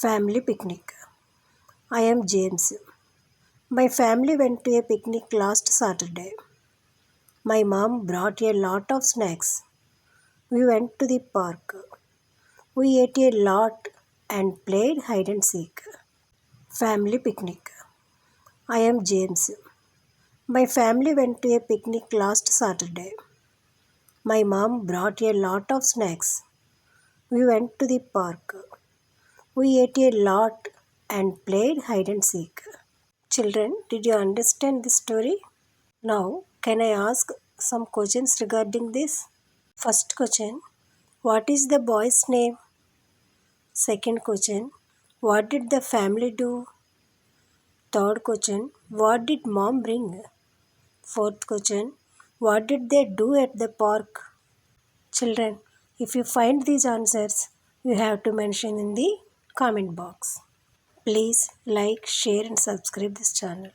Family picnic. I am James. My family went to a picnic last Saturday. My mom brought a lot of snacks. We went to the park. We ate a lot and played hide and seek. Family picnic. I am James. My family went to a picnic last Saturday. My mom brought a lot of snacks. We went to the park. We ate a lot and played hide and seek. Children, did you understand this story? Now, can I ask some questions regarding this? First question, what is the boy's name? Second question, what did the family do? Third question, what did mom bring? Fourth question, what did they do at the park? Children, if you find these answers, you have to mention in the comment box. Please like, share and subscribe this channel.